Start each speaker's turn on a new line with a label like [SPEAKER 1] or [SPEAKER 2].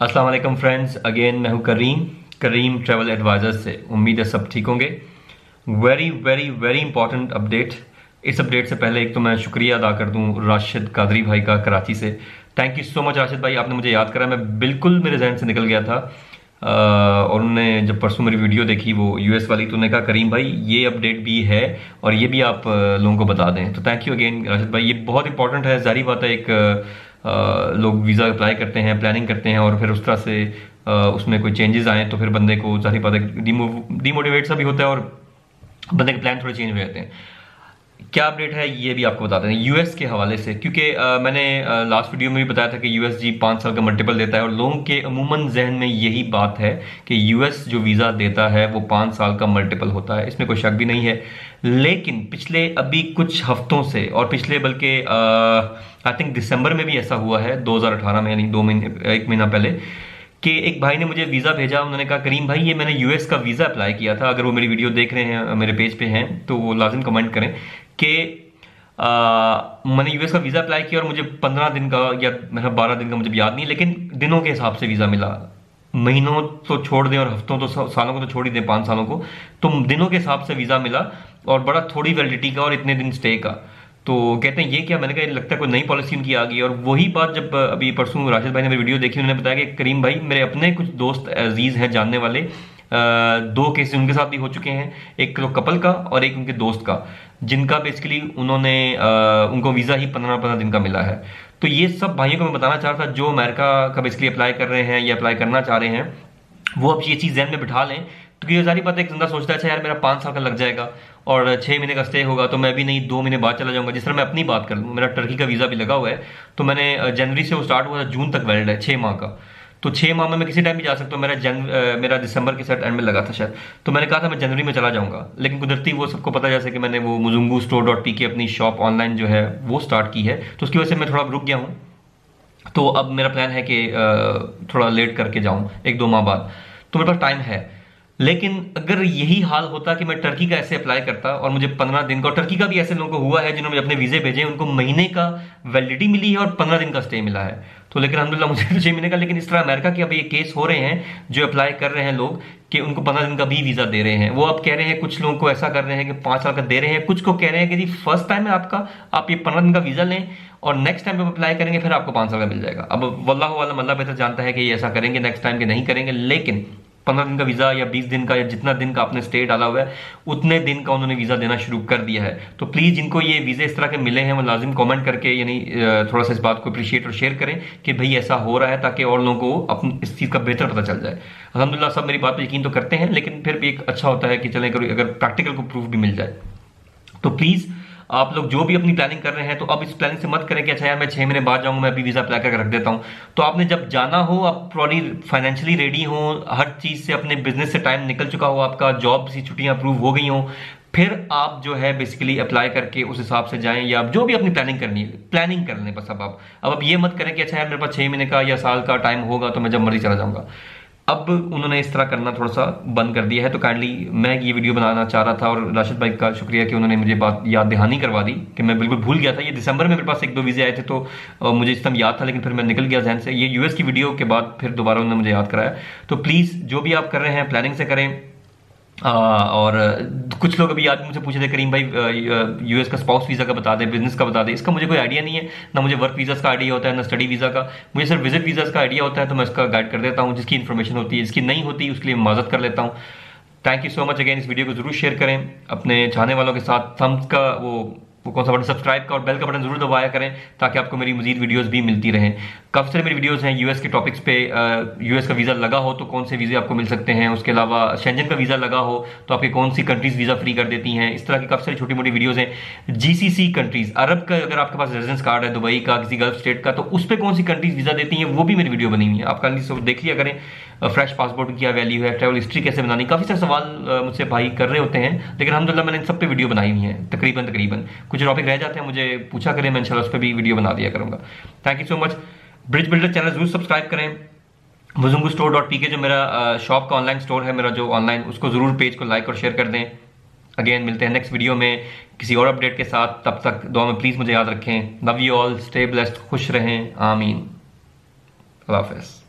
[SPEAKER 1] अस्सलाम वालेकुम friends, again मैं हूं करीम ट्रैवल एडवाइजर से। उम्मीद है सब ठीक होंगे। Very very very important update. इस अपडेट से पहले एक तो मैं शुक्रिया अदा कर दूं राशिद कादरी भाई का, कराची से। Thank you so much Rashid भाई, आपने मुझे याद करा। मैं बिल्कुल मेरे जहन से निकल गया था। और उन्होंने जब परसों मेरी वीडियो देखी वो यूएस वाली, तो उन्होंने कहा करीम भाई ये अपडेट भी है और ये भी आप लोगों को बता दें। तो थैंक यू अगेन राशिद भाई, ये बहुत इंपॉर्टेंट है। जारी बात है, एक लोग वीज़ा अप्लाई करते हैं, प्लानिंग करते हैं और फिर उस तरह से उसमें कोई चेंजेस आए तो फिर बंदे को जारी बात है डिमोटिवेट सा भी होता है और बंदे के प्लान थोड़े चेंज हो जाते हैं। क्या अपडेट है ये भी आपको बताते हैं यूएस के हवाले से, क्योंकि मैंने लास्ट वीडियो में भी बताया था कि यूएसजी 5 साल का मल्टीपल देता है और लोगों के अमूमन जहन में यही बात है कि यूएस जो वीज़ा देता है वो 5 साल का मल्टीपल होता है। इसमें कोई शक भी नहीं है। लेकिन पिछले अभी कुछ हफ्तों से और पिछले बल्कि आई थिंक दिसंबर में भी ऐसा हुआ है 2018 में, यानी 1 महीना पहले, कि एक भाई ने मुझे वीज़ा भेजा। उन्होंने कहा करीम भाई ये मैंने यूएस का वीज़ा अप्लाई किया था। अगर वो मेरी वीडियो देख रहे हैं, मेरे पेज पे हैं, तो वो लाजिम कमेंट करें कि मैंने यूएस का वीज़ा अप्लाई किया और मुझे 15 दिन का या मेरा 12 दिन का मुझे याद नहीं, लेकिन दिनों के हिसाब से वीज़ा मिला। महीनों तो छोड़ दें और हफ्तों तो सालों को तो छोड़ ही दें, 5 सालों को, तो दिनों के हिसाब से वीज़ा मिला और बड़ा थोड़ी वैलिडिटी का और इतने दिन स्टे का। तो कहते हैं ये क्या, मैंने कहा लगता है कोई नई पॉलिसी उनकी आ गई। और वही बात जब अभी परसों राशिद भाई ने मेरी वीडियो देखी, उन्होंने बताया कि करीम भाई मेरे अपने कुछ दोस्त अजीज हैं जानने वाले, 2 केसेस उनके साथ भी हो चुके हैं, एक तो कपल का और एक उनके दोस्त का, जिनका बेसिकली उन्होंने उनको वीज़ा ही 15 दिन का मिला है। तो ये सब भाइयों को मैं बताना चाह रहा था जो अमेरिका का बेसिकली अप्लाई कर रहे हैं या अप्लाई करना चाह रहे हैं, वो अब ये चीज़ जहन में बिठा लें। तो ये सारी बात, एक बंदा सोचता है अच्छा यार मेरा 5 साल का लग जाएगा और 6 महीने का स्टे होगा तो मैं भी नहीं 2 महीने बाद चला जाऊंगा। जिस तरह मैं अपनी बात कर लूँ, मेरा टर्की का वीज़ा भी लगा हुआ है, तो मैंने जनवरी से वो स्टार्ट हुआ था, जून तक वैलिड है 6 माह का। तो 6 माह में मैं किसी टाइम भी जा सकता हूँ। मेरा दिसंबर के सेट एंड में लगा था शायद, तो मैंने कहा था मैं जनवरी में चला जाऊंगा, लेकिन कुदरती वो सबको पता जैसे कि मैंने वो मुजुंगू store.pk अपनी शॉप ऑनलाइन जो है वो स्टार्ट की है, तो उसकी वजह से मैं थोड़ा रुक गया हूँ। तो अब मेरा प्लान है कि थोड़ा लेट करके जाऊं 1-2 माह बाद, तो मेरे पास टाइम है। लेकिन अगर यही हाल होता कि मैं टर्की का ऐसे अप्लाई करता और मुझे 15 दिन का, और टर्की का भी ऐसे लोगों को हुआ है जिन्होंने अपने वीजे भेजे, उनको महीने का वैलिडिटी मिली है और 15 दिन का स्टे मिला है। तो लेकिन अल्हम्दुलिल्लाह मुझे तो 6 महीने का। लेकिन इस तरह अमेरिका के अभी ये केस हो रहे हैं जो अप्लाई कर रहे हैं लोग कि उनको 15 दिन का भी वीजा दे रहे हैं। वो अब कह रहे हैं, कुछ लोगों को ऐसा कर रहे हैं कि 5 साल का दे रहे हैं, कुछ को कह रहे हैं कि जी फर्स्ट टाइम है आपका, आप ये 15 दिन का वीजा लें और नेक्स्ट टाइम आप अप्लाई करेंगे फिर आपको 5 साल का मिल जाएगा। अब वल्लाहु आलम, अल्लाह बेहतर जानता है कि ये ऐसा करेंगे नेक्स्ट टाइम के नहीं करेंगे, लेकिन 15 दिन का वीजा या 20 दिन का या जितना दिन का आपने स्टे डाला हुआ है उतने दिन का उन्होंने वीजा देना शुरू कर दिया है। तो प्लीज जिनको ये वीजे इस तरह के मिले हैं वो लाजिम कमेंट करके, यानी थोड़ा सा इस बात को अप्रिशिएट और शेयर करें कि भाई ऐसा हो रहा है, ताकि और लोगों को अपनी इस चीज का बेहतर पता चल जाए। अल्हम्दुलिल्लाह सब मेरी बात पर यकीन तो करते हैं, लेकिन फिर भी एक अच्छा होता है कि चले अगर प्रैक्टिकल को प्रूफ भी मिल जाए। तो प्लीज आप लोग जो भी अपनी प्लानिंग कर रहे हैं, तो अब इस प्लानिंग से मत करें कि अच्छा यार मैं 6 महीने बाद जाऊंगा, मैं अभी वीजा अप्लाई करके रख देता हूं। तो आपने जब जाना हो, आप प्रॉली फाइनेंशियली रेडी हो, हर चीज से, अपने बिजनेस से टाइम निकल चुका हो, आपका जॉब से छुट्टियां अप्रूव हो गई हो, फिर आप जो है बेसिकली अप्लाई करके उस हिसाब से जाएं, या जो भी अपनी प्लानिंग करनी है प्लानिंग कर लें बस। अब ये मत करें कि अच्छा यार मेरे पास 6 महीने का या साल का टाइम होगा तो मैं जब मर्जी चला जाऊंगा। अब उन्होंने इस तरह करना थोड़ा सा बंद कर दिया है। तो काइंडली मैं ये वीडियो बनाना चाह रहा था और राशिद भाई का शुक्रिया कि उन्होंने मुझे बात याद दहानी करवा दी कि मैं बिल्कुल भूल गया था। ये दिसंबर में मेरे पास 1-2 वीजे आए थे, तो मुझे इस टाइम याद था, लेकिन फिर मैं निकल गया जहन से। ये यूएस की वीडियो के बाद फिर दोबारा उन्होंने मुझे याद कराया। तो प्लीज़ जो भी आप कर रहे हैं प्लानिंग से करें। और कुछ लोग अभी आज मुझसे पूछे थे करीम भाई यूएस का स्पाउस वीज़ा का बता दें, बिजनेस का बता दें। इसका मुझे कोई आइडिया नहीं है, ना मुझे वर्क वीज़ा का आइडिया होता है, ना स्टडी वीज़ा का। मुझे सिर्फ विजिट वीज़ा का आइडिया होता है, तो मैं इसका गाइड कर देता हूँ। जिसकी इन्फॉर्मेशन होती है, जिसकी नहीं होती उसके लिए माजत कर लेता हूँ। Thank you so much again. इस वीडियो को जरूर शेयर करें अपने चाहने वालों के साथ। थम्स का वो कौन सा बटन, सब्सक्राइब का और बेल का बटन जरूर दबाया करें, ताकि आपको मेरी मजीद वीडियोस भी मिलती रहें। काफ़ी सारी मेरी वीडियोस हैं यूएस के टॉपिक्स पे। यूएस का वीज़ा लगा हो तो कौन से वीज़े आपको मिल सकते हैं, उसके अलावा शेंजन का वीज़ा लगा हो तो आपके कौन सी कंट्रीज वीज़ा फ्री कर देती हैं। इस तरह की काफ़ी सारी छोटी मोटी वीडियोज़ हैं। जीसीसी कंट्रीज, अरब का अगर आपके पास रेजिडेंस कार्ड है दुबई का, किसी गल्फ स्टेट का, तो उस पर कौन सी कंट्रीज वीज़ा देती हैं, वो भी मेरी वीडियो बनी हुई है। आप काइंडली देख लिया करें। फ्रेश पासपोर्ट की क्या वैल्यू है, ट्रैवल हिस्ट्री कैसे बनानी, काफ़ी सारे सवाल मुझसे भाई कर रहे होते हैं, लेकिन अल्हम्दुलिल्लाह मैंने इन सब पे वीडियो बनाई हुई है। तकरीबन कुछ टॉपिक रह जाते हैं, मुझे पूछा करें, मैं इंशाल्लाह उस पर भी वीडियो बना दिया करूंगा। Thank you so much. Bridge builder channel जरूर सब्सक्राइब करें। मुजुंगू store.pk जो मेरा शॉप का ऑनलाइन स्टोर है, मेरा जो ऑनलाइन, उसको जरूर पेज को लाइक और शेयर कर दें। अगेन मिलते हैं नेक्स्ट वीडियो में किसी और अपडेट के साथ। तब तक दुआ में प्लीज मुझे याद रखें। Love you all, stay blessed, खुश रहें, आमीन, अल्लाह हाफ़िज़।